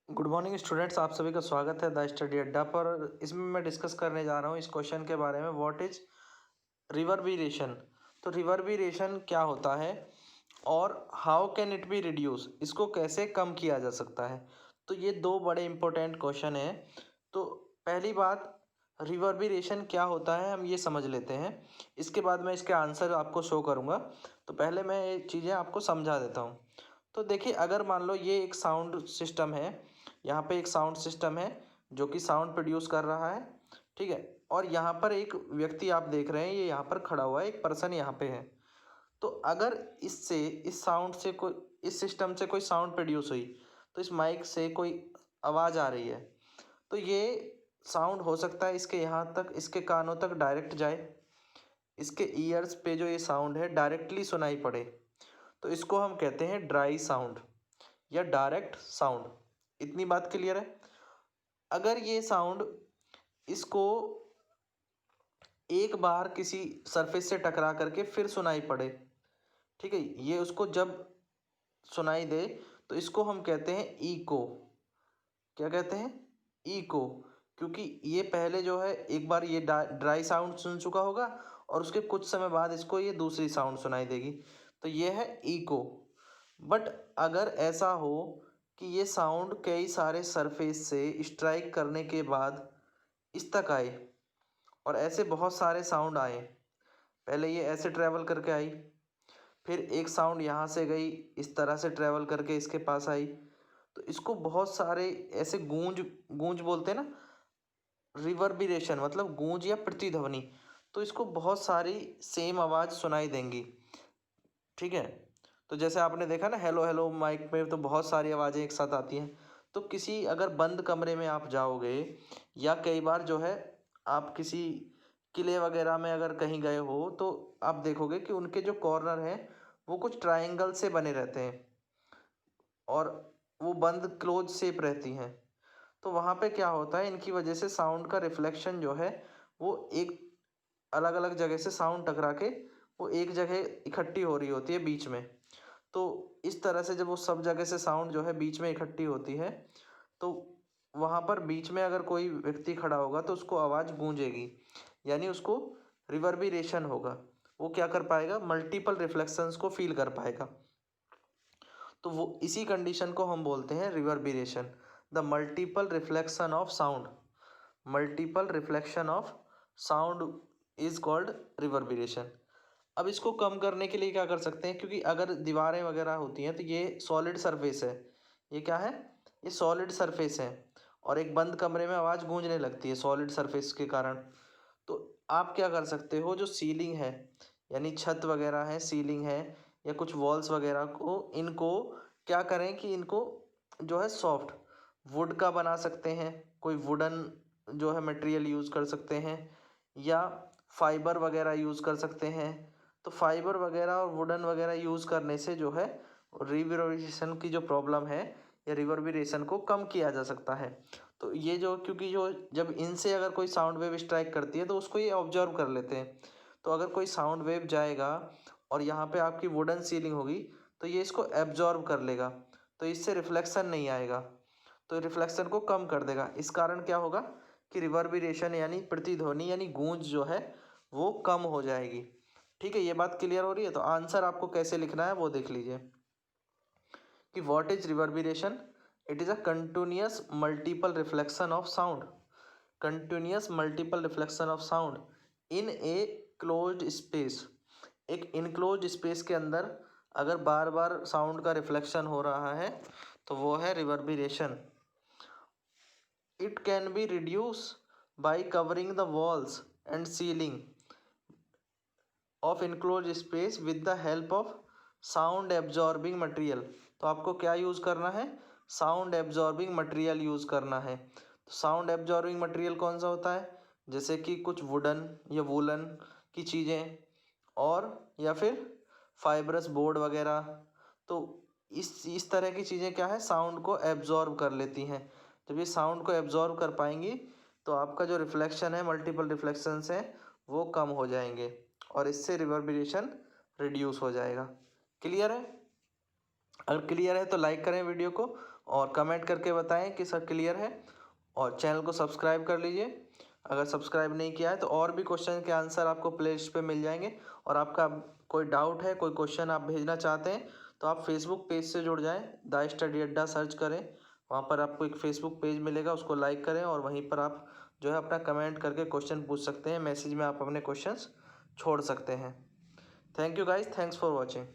Good morning students, आप सभी का स्वागत है द स्टडी अड्डा पर। इसमें मैं डिस्कस करने जा रहा हूँ इस क्वेश्चन के बारे में, व्हाट इज रिवर्बरेशन। तो रिवर्बरेशन क्या होता है और how can it be reduce, इसको कैसे कम किया जा सकता है। तो ये दो बड़े इंपॉर्टेंट क्वेश्चन हैं। तो पहली बात, रिवर्बरेशन क्या होता है हम ये समझ लेते हैं, इसके बाद मैं इसके आंसर आपको शो करूँगा। तो पहले मैं ये चीज़ें आपको समझा देता हूँ। तो देखिए, अगर मान लो ये एक साउंड सिस्टम है, यहाँ पे एक साउंड सिस्टम है जो कि साउंड प्रोड्यूस कर रहा है, ठीक है। और यहाँ पर एक व्यक्ति आप देख रहे हैं, ये यहाँ पर खड़ा हुआ है, एक पर्सन यहाँ पे है। तो अगर इससे इस साउंड से कोई इस सिस्टम से कोई साउंड प्रोड्यूस हुई, तो इस माइक से कोई आवाज़ आ रही है, तो ये साउंड हो सकता है इसके यहाँ तक, इसके कानों तक डायरेक्ट जाए, इसके ईयर्स पे जो ये साउंड है डायरेक्टली सुनाई पड़े। तो इसको हम कहते हैं ड्राई साउंड या डायरेक्ट साउंड। इतनी बात क्लियर है। अगर ये साउंड इसको एक बार किसी सरफेस से टकरा करके फिर सुनाई पड़े, ठीक है, ये उसको जब सुनाई दे, तो इसको हम कहते हैं इको। क्या कहते हैं? इको। क्योंकि ये पहले जो है एक बार ये ड्राई साउंड सुन चुका होगा और उसके कुछ समय बाद इसको ये दूसरी साउंड सुनाई देगी, तो ये है इको। बट अगर ऐसा हो कि ये साउंड कई सारे सरफेस से स्ट्राइक करने के बाद इस तक आए, और ऐसे बहुत सारे साउंड आए, पहले ये ऐसे ट्रैवल करके आई, फिर एक साउंड यहाँ से गई, इस तरह से ट्रैवल करके इसके पास आई, तो इसको बहुत सारे ऐसे गूंज गूंज बोलते हैं ना, रिवर्बरेशन मतलब गूंज या प्रतिध्वनि। तो इसको बहुत सारी सेम आवाज़ सुनाई देंगी, ठीक है। तो जैसे आपने देखा ना, हेलो हेलो माइक में तो बहुत सारी आवाज़ें एक साथ आती हैं। तो किसी अगर बंद कमरे में आप जाओगे, या कई बार जो है आप किसी किले वगैरह में अगर कहीं गए हो, तो आप देखोगे कि उनके जो कॉर्नर हैं वो कुछ ट्रायंगल से बने रहते हैं और वो बंद क्लोज शेप रहती हैं। तो वहाँ पे क्या होता है, इनकी वजह से साउंड का रिफ्लेक्शन जो है वो एक अलग अलग जगह से साउंड टकरा के वो एक जगह इकट्ठी हो रही होती है बीच में। तो इस तरह से जब वो सब जगह से साउंड जो है बीच में इकट्ठी होती है, तो वहाँ पर बीच में अगर कोई व्यक्ति खड़ा होगा तो उसको आवाज़ गूंजेगी, यानी उसको रिवर्बरेशन होगा। वो क्या कर पाएगा, मल्टीपल रिफ्लेक्शंस को फील कर पाएगा। तो वो इसी कंडीशन को हम बोलते हैं reverberation, the multiple reflection of sound. Multiple reflection of sound is called reverberation. अब इसको कम करने के लिए क्या कर सकते हैं, क्योंकि अगर दीवारें वगैरह होती हैं तो ये सॉलिड सरफेस है। ये क्या है? ये सॉलिड सरफेस है, और एक बंद कमरे में आवाज़ गूंजने लगती है सॉलिड सरफेस के कारण। तो आप क्या कर सकते हो, जो सीलिंग है यानी छत वगैरह है, सीलिंग है, या कुछ वॉल्स वगैरह को, इनको क्या करें कि इनको जो है सॉफ्ट वुड का बना सकते हैं। कोई वुडन जो है मटेरियल यूज़ कर सकते हैं, या फाइबर वगैरह यूज़ कर सकते हैं। तो फाइबर वगैरह और वुडन वगैरह यूज़ करने से जो है रिवर्बरेशन की जो प्रॉब्लम है या रिवर्बरेशन को कम किया जा सकता है। तो ये जो, क्योंकि जो जब इनसे अगर कोई साउंड वेव स्ट्राइक करती है तो उसको ये ऑब्जर्व कर लेते हैं। तो अगर कोई साउंड वेव जाएगा और यहाँ पे आपकी वुडन सीलिंग होगी, तो ये इसको एब्जॉर्ब कर लेगा, तो इससे रिफ्लेक्शन नहीं आएगा, तो रिफ्लेक्शन को कम कर देगा। इस कारण क्या होगा कि रिवर्बरेशन यानी प्रतिध्वनि यानी गूंज जो है वो कम हो जाएगी। ठीक है, ये बात क्लियर हो रही है। तो आंसर आपको कैसे लिखना है वो देख लीजिए कि what is reverberation. It is a continuous multiple reflection of sound. Continuous multiple reflection of sound in a closed space. एक इनक्लोज्ड स्पेस के अंदर अगर बार बार साउंड का रिफ्लेक्शन हो रहा है तो वो है reverberation. It can be reduce by covering the walls and ceiling of enclose space with the help of sound absorbing material. तो आपको क्या यूज़ करना है, साउंड एब्जॉर्बिंग मटेरियल यूज़ करना है। तो साउंड एब्जॉर्बिंग मटेरियल कौन सा होता है, जैसे कि कुछ वुडन या वूलन की चीज़ें, और या फिर फाइब्रस बोर्ड वगैरह। तो इस तरह की चीज़ें क्या है, साउंड को एब्जॉर्ब कर लेती हैं। जब ये साउंड को एब्जॉर्ब कर पाएंगी तो आपका जो रिफ्लेक्शन है, मल्टीपल रिफ्लेक्शंस हैं, वो कम हो जाएंगे और इससे रिवर्बरेशन रिड्यूस हो जाएगा। क्लियर है? अगर क्लियर है तो लाइक करें वीडियो को, और कमेंट करके बताएं कि सर क्लियर है। और चैनल को सब्सक्राइब कर लीजिए अगर सब्सक्राइब नहीं किया है तो, और भी क्वेश्चन के आंसर आपको प्लेलिस्ट पे मिल जाएंगे। और आपका कोई डाउट है, कोई क्वेश्चन आप भेजना चाहते हैं तो आप फेसबुक पेज से जुड़ जाएं, द स्टडी अड्डा सर्च करें, वहाँ पर आपको एक फेसबुक पेज मिलेगा, उसको लाइक करें और वहीं पर आप जो है अपना कमेंट करके क्वेश्चन पूछ सकते हैं। मैसेज में आप अपने क्वेश्चंस छोड़ सकते हैं। Thank you guys, thanks for watching.